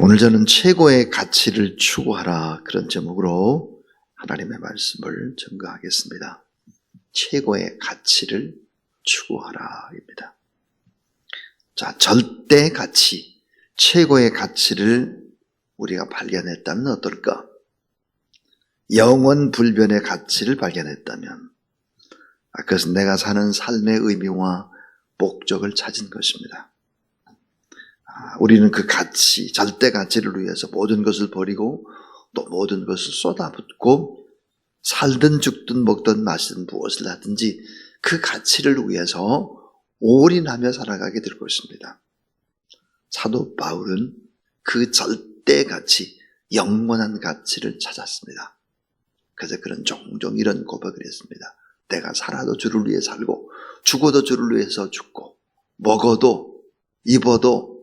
오늘 저는 최고의 가치를 추구하라, 그런 제목으로 하나님의 말씀을 증거하겠습니다. 최고의 가치를 추구하라입니다. 자, 절대 가치, 최고의 가치를 우리가 발견했다면 어떨까? 영원 불변의 가치를 발견했다면 그것은 내가 사는 삶의 의미와 목적을 찾은 것입니다. 우리는 그 가치, 절대 가치를 위해서 모든 것을 버리고 또 모든 것을 쏟아붓고 살든 죽든 먹든 마시든 무엇을 하든지 그 가치를 위해서 올인하며 살아가게 될 것입니다. 사도 바울은 그 절대 가치, 영원한 가치를 찾았습니다. 그래서 그는 종종 이런 고백을 했습니다. 내가 살아도 주를 위해 살고 죽어도 주를 위해서 죽고 먹어도 입어도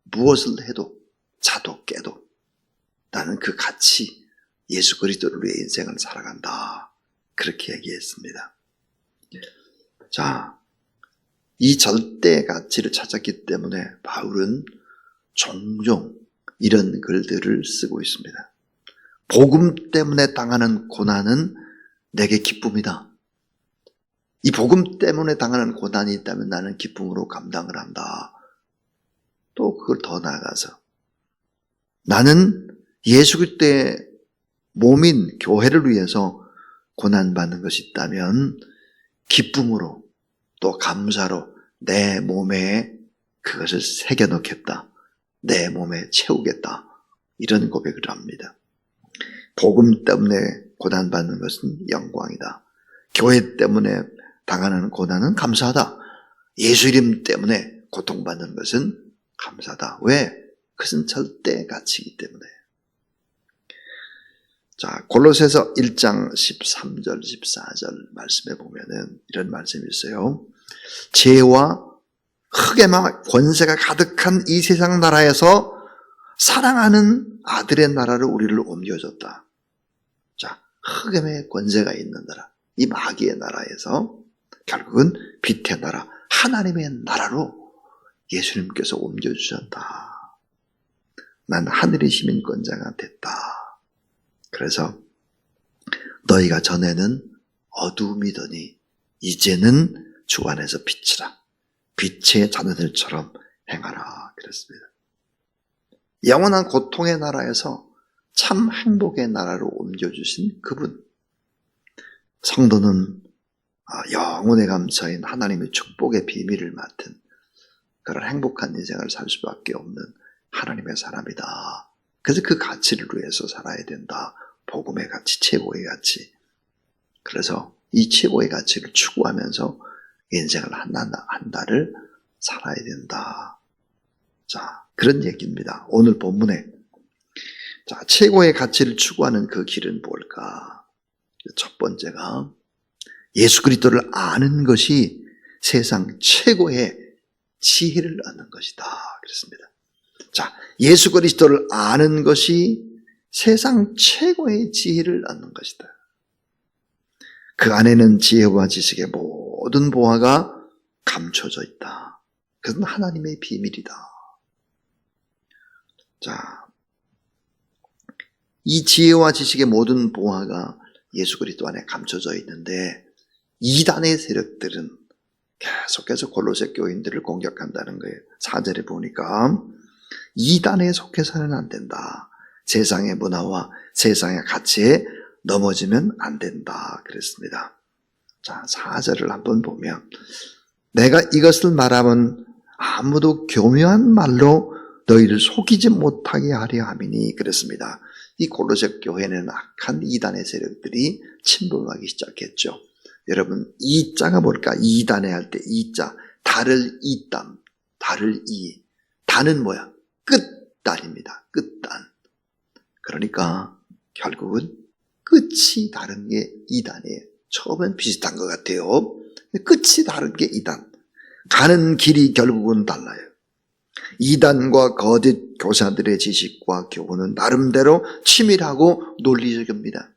무엇을 해도 자도 깨도 나는 그 가치, 예수 그리스도를 위해 인생을 살아간다, 그렇게 얘기했습니다. 자, 이 절대 가치를 찾았기 때문에 바울은 종종 이런 글들을 쓰고 있습니다. 복음 때문에 당하는 고난은 내게 기쁨이다. 이 복음 때문에 당하는 고난이 있다면 나는 기쁨으로 감당을 한다. 또 그걸 더 나아가서 나는 예수 그리스도의 몸인 교회를 위해서 고난받는 것이 있다면 기쁨으로 또 감사로 내 몸에 그것을 새겨넣겠다. 내 몸에 채우겠다. 이런 고백을 합니다. 복음 때문에 고난받는 것은 영광이다. 교회 때문에 당하는 고난은 감사하다. 예수 이름 때문에 고통받는 것은 감사다. 왜? 그것은 절대 가치이기 때문에. 자, 골로새서 1장 13절 14절 말씀에 보면은 이런 말씀이 있어요. 죄와 흑에만 권세가 가득한 이 세상 나라에서 사랑하는 아들의 나라를 우리를 옮겨줬다. 자, 흑암의 권세가 있는 나라, 이 마귀의 나라에서 결국은 빛의 나라, 하나님의 나라로 예수님께서 옮겨주셨다. 난 하늘의 시민권자가 됐다. 그래서 너희가 전에는 어두움이더니 이제는 주 안에서 빛이라. 빛의 자녀들처럼 행하라. 그랬습니다. 영원한 고통의 나라에서 참 행복의 나라로 옮겨주신 그분. 성도는 영혼의 감사인 하나님의 축복의 비밀을 맡은 그런 행복한 인생을 살 수밖에 없는 하나님의 사람이다. 그래서 그 가치를 위해서 살아야 된다. 복음의 가치, 최고의 가치. 그래서 이 최고의 가치를 추구하면서 인생을 한 달을 살아야 된다. 자, 그런 얘기입니다. 오늘 본문에. 자, 최고의 가치를 추구하는 그 길은 뭘까? 첫 번째가 예수 그리스도를 아는 것이 세상 최고의 지혜를 얻는 것이다. 그렇습니다. 자, 예수 그리스도를 아는 것이 세상 최고의 지혜를 얻는 것이다. 그 안에는 지혜와 지식의 모든 보화가 감춰져 있다. 그것은 하나님의 비밀이다. 자, 이 지혜와 지식의 모든 보화가 예수 그리스도 안에 감춰져 있는데 이단의 세력들은 계속해서 골로새 교인들을 공격한다는 거예요. 4절에 보니까 이단에 속해서는 안 된다. 세상의 문화와 세상의 가치에 넘어지면 안 된다. 그랬습니다. 자, 4절을 한번 보면 내가 이것을 말하면 아무도 교묘한 말로 너희를 속이지 못하게 하려 함이니 그랬습니다. 이 골로새 교회는 악한 이단의 세력들이 침범하기 시작했죠. 여러분, 이자가 뭘까? 이단에 할 때 이자, 달을 이땀, 달을 이. 단은 뭐야? 끝단입니다. 끝단. 그러니까 결국은 끝이 다른 게 이단이에요. 처음엔 비슷한 것 같아요. 끝이 다른 게 이단. 가는 길이 결국은 달라요. 이단과 거짓 교사들의 지식과 교훈은 나름대로 치밀하고 논리적입니다.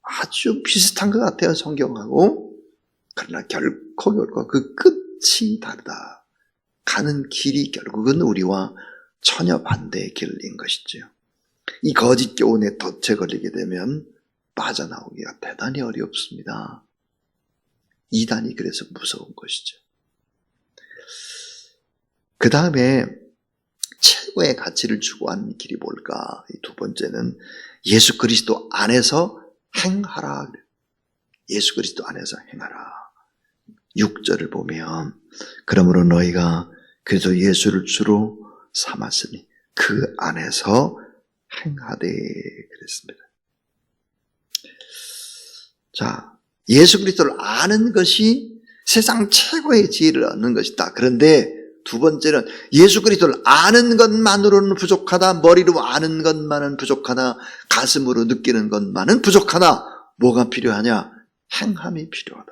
아주 비슷한 것 같아요, 성경하고. 그러나 결코 그 끝이 다르다. 가는 길이 결국은 우리와 전혀 반대의 길인 것이지요. 이 거짓 교훈에 덫에 걸리게 되면 빠져나오기가 대단히 어렵습니다. 이단이 그래서 무서운 것이죠. 그 다음에 최고의 가치를 추구하는 길이 뭘까? 이 두 번째는 예수 그리스도 안에서 행하라. 예수 그리스도 안에서 행하라. 6절을 보면 그러므로 너희가 그래서 예수를 주로 삼았으니 그 안에서 행하되 그랬습니다. 자, 예수 그리스도를 아는 것이 세상 최고의 지혜를 얻는 것이다. 그런데 두 번째는 예수 그리스도를 아는 것만으로는 부족하다. 머리로 아는 것만은 부족하다. 가슴으로 느끼는 것만은 부족하다. 뭐가 필요하냐? 행함이 필요하다.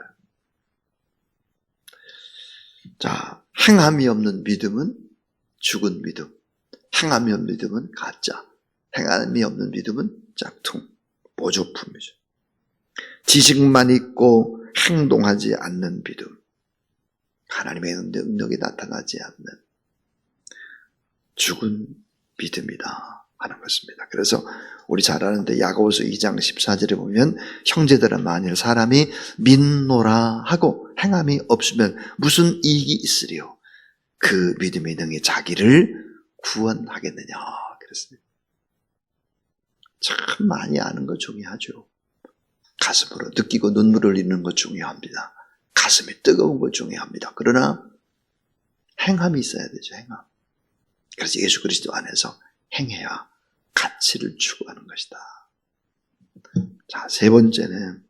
자, 행함이 없는 믿음은 죽은 믿음. 행함이 없는 믿음은 가짜. 행함이 없는 믿음은 짝퉁, 모조품이죠. 지식만 있고 행동하지 않는 믿음. 하나님의 능력이 나타나지 않는 죽은 믿음이다 하는 것입니다. 그래서 우리 잘 아는데 야고보서 2장 14절에 보면 형제들은 만일 사람이 믿노라 하고 행함이 없으면 무슨 이익이 있으리요? 그 믿음이 능히 자기를 구원하겠느냐 그랬습니다. 참 많이 아는 거 중요하죠. 가슴으로 느끼고 눈물을 흘리는 것 중요합니다. 가슴이 뜨거운 것 중요합니다. 그러나 행함이 있어야 되죠. 행함. 그래서 예수 그리스도 안에서 행해야 가치를 추구하는 것이다. 자, 세 번째는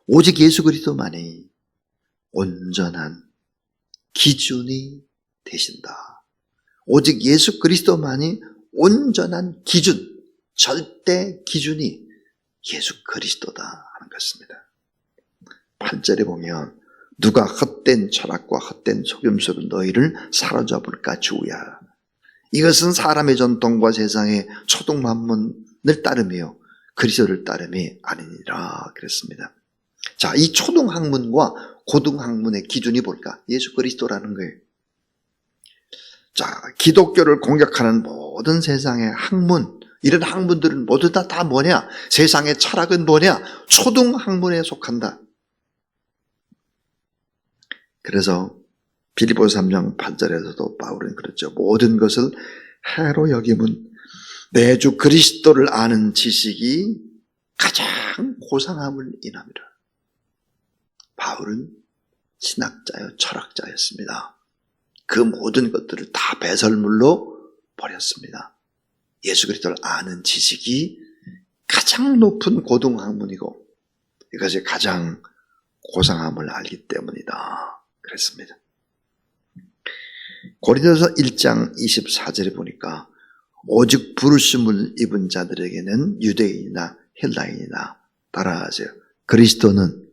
오직 예수 그리스도만이 온전한 기준이 되신다. 오직 예수 그리스도만이 온전한 기준, 절대 기준이 예수 그리스도다 하는 것입니다. 8절에 보면 누가 헛된 철학과 헛된 속임수로 너희를 사로잡을까 주의하라. 이것은 사람의 전통과 세상의 초등학문을 따르며 그리스도를 따름이 아니니라 그랬습니다. 자, 이 초등학문과 고등학문의 기준이 뭘까? 예수 그리스도라는 거예요. 자, 기독교를 공격하는 모든 세상의 학문, 이런 학문들은 모두 다 뭐냐? 세상의 철학은 뭐냐? 초등학문에 속한다. 그래서 빌립보서 3장 8절에서도 바울은 그랬죠. 모든 것을 해로 여김은 내 주 그리스도를 아는 지식이 가장 고상함을 인함이라. 바울은 신학자요 철학자였습니다. 그 모든 것들을 다 배설물로 버렸습니다. 예수 그리스도를 아는 지식이 가장 높은 고등학문이고 이것이 가장 고상함을 알기 때문이다. 그랬습니다. 고린도서 1장 24절에 보니까 오직 부르심을 입은 자들에게는 유대인이나 헬라인이나 따라하세요. 그리스도는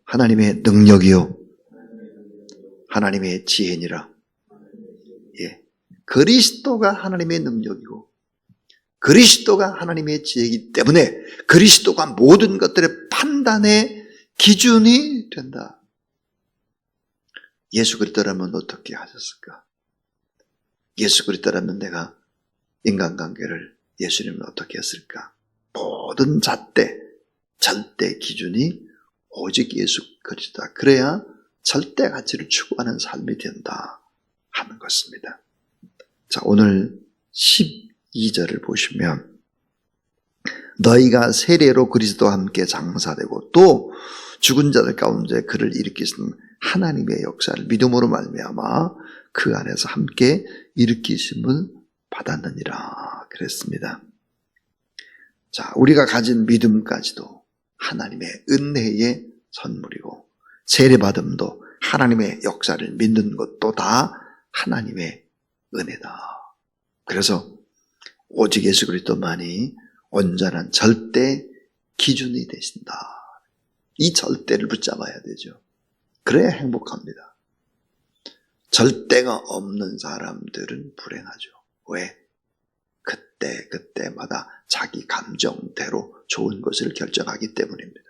하나님의 능력이요 하나님의 지혜니라. 예, 그리스도가 하나님의 능력이고 그리스도가 하나님의 지혜이기 때문에 그리스도가 모든 것들의 판단의 기준이 된다. 예수 그리스도라면 어떻게 하셨을까? 예수 그리스도라면 내가 인간관계를 예수님은 어떻게 했을까? 모든 잣대, 절대 기준이 오직 예수 그리스도다. 그래야 절대 가치를 추구하는 삶이 된다 하는 것입니다. 자, 오늘 12절을 보시면 너희가 세례로 그리스도와 함께 장사되고 또 죽은 자들 가운데 그를 일으키신 하나님의 역사를 믿음으로 말미암아 그 안에서 함께 일으키심을 받았느니라 그랬습니다. 자, 우리가 가진 믿음까지도 하나님의 은혜의 선물이고 세례받음도 하나님의 역사를 믿는 것도 다 하나님의 은혜다. 그래서 오직 예수 그리스도만이 온전한 절대 기준이 되신다. 이 절대를 붙잡아야 되죠. 그래야 행복합니다. 절대가 없는 사람들은 불행하죠. 왜? 그때마다 자기 감정대로 좋은 것을 결정하기 때문입니다.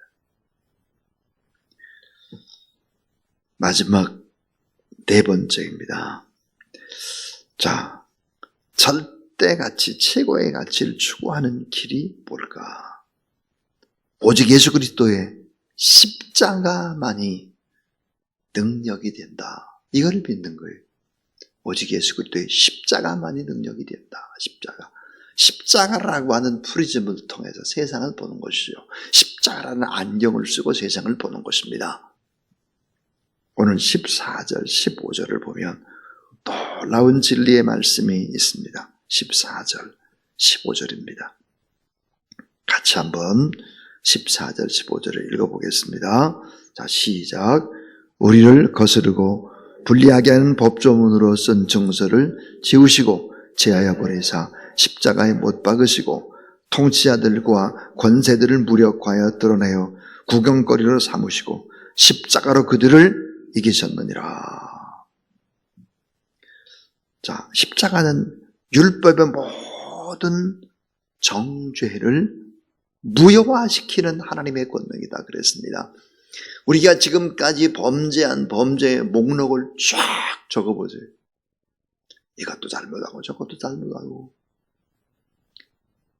마지막 네 번째입니다. 자, 절대가치, 최고의 가치를 추구하는 길이 뭘까? 오직 예수 그리스도의 십자가만이 능력이 된다. 이걸 믿는 거예요. 오직 예수 그리스도의 십자가만이 능력이 된다. 십자가라고 하는 프리즘을 통해서 세상을 보는 것이죠. 십자가라는 안경을 쓰고 세상을 보는 것입니다. 오늘 14절, 15절을 보면 놀라운 진리의 말씀이 있습니다. 14절, 15절입니다. 같이 한번 14절, 15절을 읽어보겠습니다. 자, 시작. 우리를 거스르고 불리하게 하는 법조문으로 쓴 증서를 지우시고 제하여 버리사 십자가에 못 박으시고 통치자들과 권세들을 무력하여 드러내어 구경거리로 삼으시고 십자가로 그들을 이기셨느니라. 자, 십자가는 율법의 모든 정죄를 무효화시키는 하나님의 권능이다 그랬습니다. 우리가 지금까지 범죄한 범죄의 목록을 쫙 적어보세요. 이것도 잘못하고 저것도 잘못하고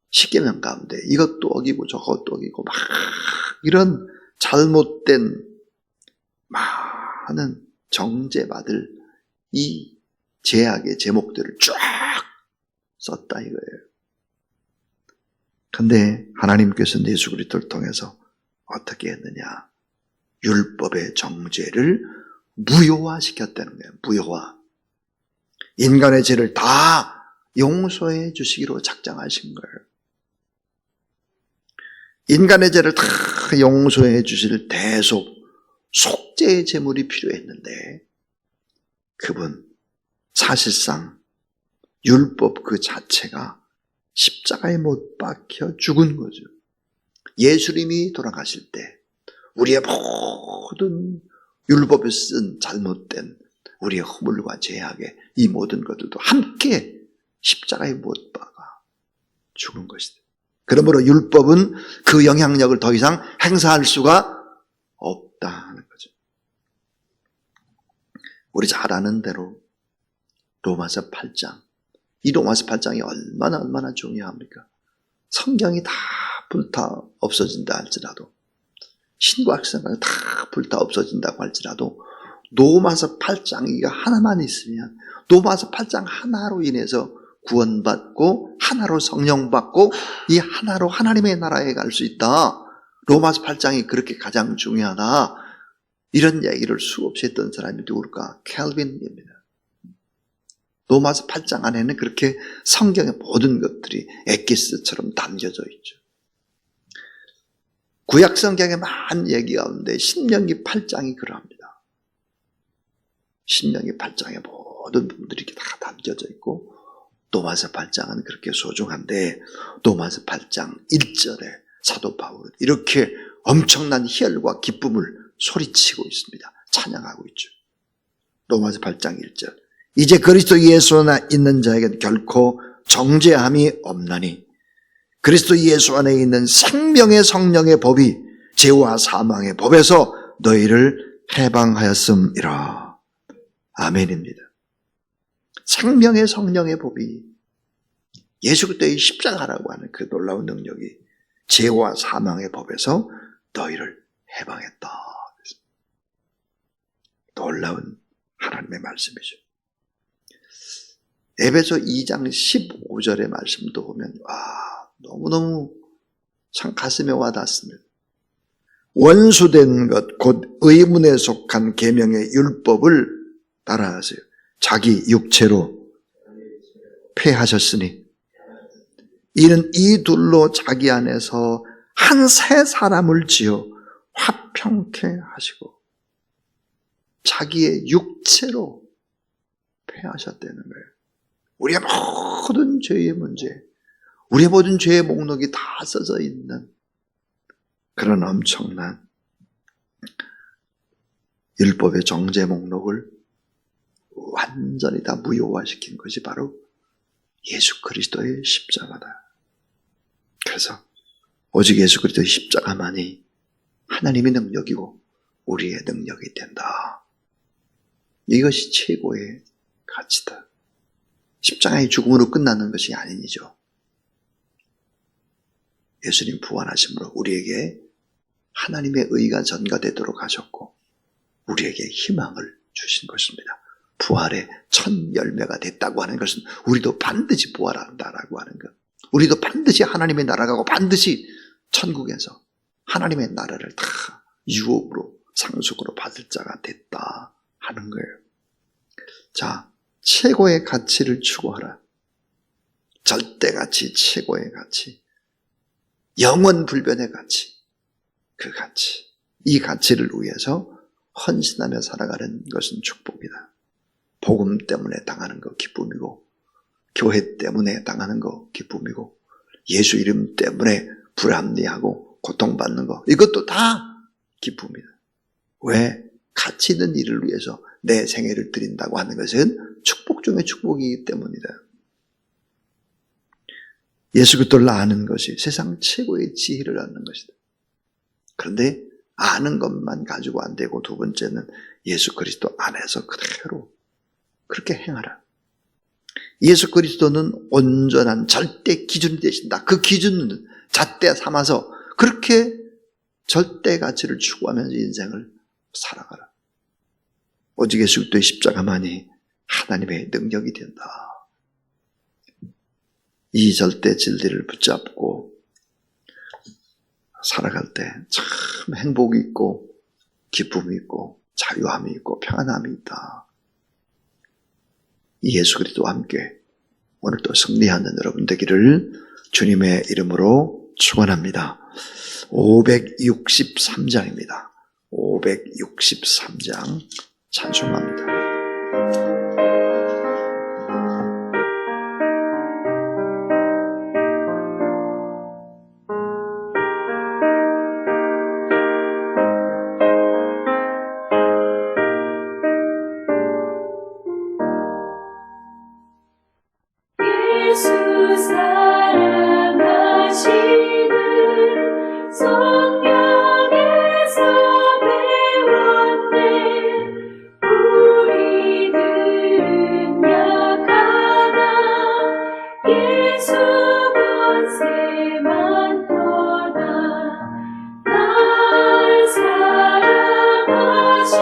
십계명 가운데 이것도 어기고 저것도 어기고 막 이런 잘못된 많은 정죄받을 이 죄악의 제목들을 쫙 썼다 이거예요. 근데 하나님께서는 예수 그리스도를 통해서 어떻게 했느냐? 율법의 정죄를 무효화시켰다는 거예요. 무효화. 인간의 죄를 다 용서해 주시기로 작정하신 거예요. 인간의 죄를 다 용서해 주실 대속, 속죄의 제물이 필요했는데 그분 사실상 율법 그 자체가 십자가에 못 박혀 죽은 거죠. 예수님이 돌아가실 때 우리의 모든 율법에 쓴 잘못된 우리의 허물과 죄악의 이 모든 것들도 함께 십자가에 못 박아 죽은 것이다. 그러므로 율법은 그 영향력을 더 이상 행사할 수가 없다 하는 거죠. 우리 잘 아는 대로 로마서 8장, 이 로마서 8장이 얼마나 중요합니까? 성경이 다 불타 없어진다 할지라도, 신구약성이 다 불타 없어진다고 할지라도 로마서 8장 이거 하나만 있으면 로마서 8장 하나로 인해서 구원받고 하나로 성령받고 이 하나로 하나님의 나라에 갈 수 있다. 로마서 8장이 그렇게 가장 중요하다. 이런 얘기를 수없이 했던 사람이 누굴까? 캘빈입니다. 로마서 8장 안에는 그렇게 성경의 모든 것들이 엑기스처럼 담겨져 있죠. 구약 성경의 많은 얘기 가운데 신명기 8장이 그러합니다. 신명기 8장에 모든 부분들이 다 담겨져 있고 로마서 8장은 그렇게 소중한데 로마서 8장 1절에 사도 바울은 이렇게 엄청난 희열과 기쁨을 소리치고 있습니다. 찬양하고 있죠. 로마서 8장 1절 이제 그리스도 예수 안에 있는 자에게는 결코 정죄함이 없나니 그리스도 예수 안에 있는 생명의 성령의 법이 죄와 사망의 법에서 너희를 해방하였음이라. 아멘입니다. 생명의 성령의 법이 예수 그리스도의 십자가라고 하는 그 놀라운 능력이 죄와 사망의 법에서 너희를 해방했다. 놀라운 하나님의 말씀이죠. 에베소 2장 15절의 말씀도 보면 너무너무 참 가슴에 와닿습니다. 원수된 것 곧 의문에 속한 계명의 율법을 따라하세요. 자기 육체로 폐하셨으니 이는 이 둘로 자기 안에서 한 새 사람을 지어 화평케 하시고 자기의 육체로 폐하셨다는 거예요. 우리의 모든 죄의 문제, 우리의 모든 죄의 목록이 다 써져 있는 그런 엄청난 율법의 정죄 목록을 완전히 다 무효화시킨 것이 바로 예수 그리스도의 십자가다. 그래서 오직 예수 그리스도의 십자가만이 하나님의 능력이고 우리의 능력이 된다. 이것이 최고의 가치다. 십자가의 죽음으로 끝나는 것이 아니죠. 예수님 부활하심으로 우리에게 하나님의 의가 전가되도록 하셨고 우리에게 희망을 주신 것입니다. 부활의 첫 열매가 됐다고 하는 것은 우리도 반드시 부활한다라고 하는 것. 우리도 반드시 하나님의 나라 가고 반드시 천국에서 하나님의 나라를 다 유업으로 상속으로 받을 자가 됐다 하는 거예요. 자, 최고의 가치를 추구하라. 절대가치, 최고의 가치, 영원불변의 가치, 그 가치, 이 가치를 위해서 헌신하며 살아가는 것은 축복이다. 복음 때문에 당하는 거 기쁨이고, 교회 때문에 당하는 거 기쁨이고, 예수 이름 때문에 불합리하고 고통받는 거, 이것도 다 기쁨이다. 왜? 가치 있는 일을 위해서 내 생애를 드린다고 하는 것은 축복 중의 축복이기 때문이다. 예수 그리스도를 아는 것이 세상 최고의 지혜를 얻는 것이다. 그런데 아는 것만 가지고 안 되고, 두 번째는 예수 그리스도 안에서 그대로 그렇게 행하라. 예수 그리스도는 온전한 절대 기준이 되신다. 그 기준은 잣대 삼아서 그렇게 절대 가치를 추구하면서 인생을 살아가라. 오직 예수 그리스도의 십자가만이 하나님의 능력이 된다. 이 절대 진리를 붙잡고 살아갈 때 참 행복이 있고 기쁨이 있고 자유함이 있고 평안함이 있다. 이 예수 그리스도와 함께 오늘도 승리하는 여러분 되기를 주님의 이름으로 축원합니다. 563장입니다. 563장 찬송합니다. 예수 사랑하시는 성경에서 배웠네. 우리들은 약하다. 예수 권세만 더다. 날 사랑하신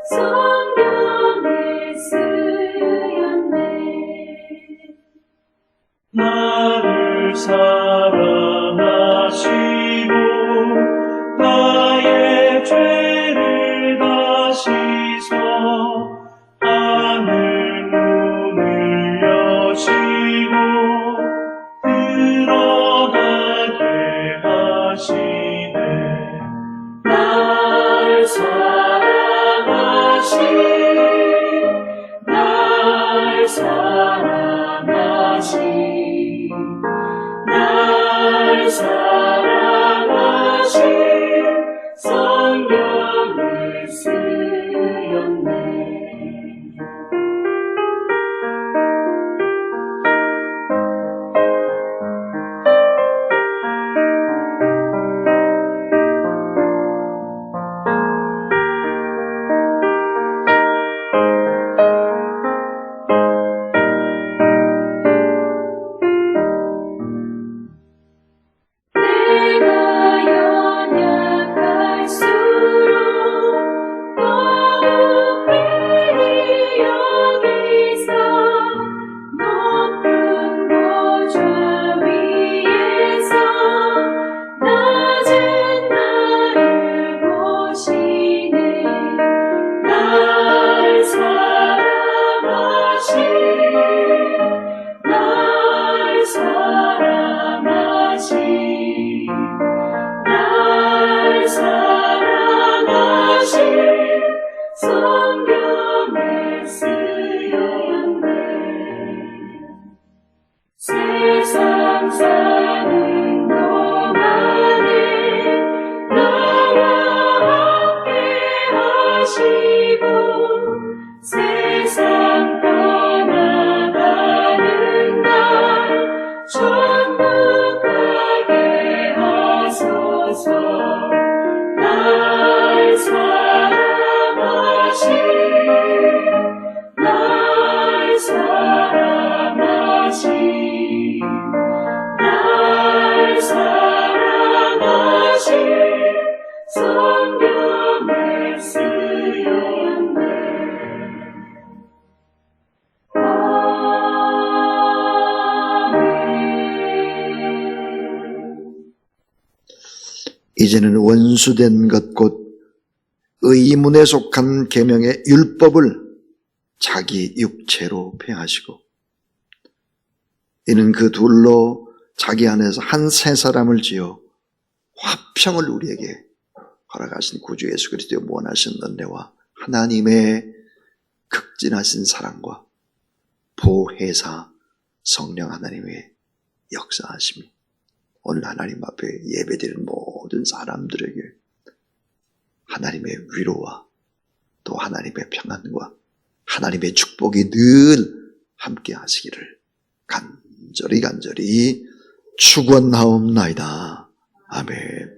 성경에 쓰였네. 나를 사랑하시고 나의 죄를 다시서 하늘 문을 여시고 들어가게 하시네. 날 사랑하신 성경을 쓰였네. 내가 이제는 원수된 것 곧 의문에 속한 계명의 율법을 자기 육체로 폐하시고 이는 그 둘로 자기 안에서 한 새 사람을 지어 화평을 우리에게 허락하신 구주 예수 그리스도의 무한하신 은혜와 하나님의 극진하신 사랑과 보혜사 성령 하나님의 역사하심이 오늘 하나님 앞에 예배드리는 모든 사람들에게 하나님의 위로와 또 하나님의 평안과 하나님의 축복이 늘 함께 하시기를 간절히 축원하옵나이다. 아멘.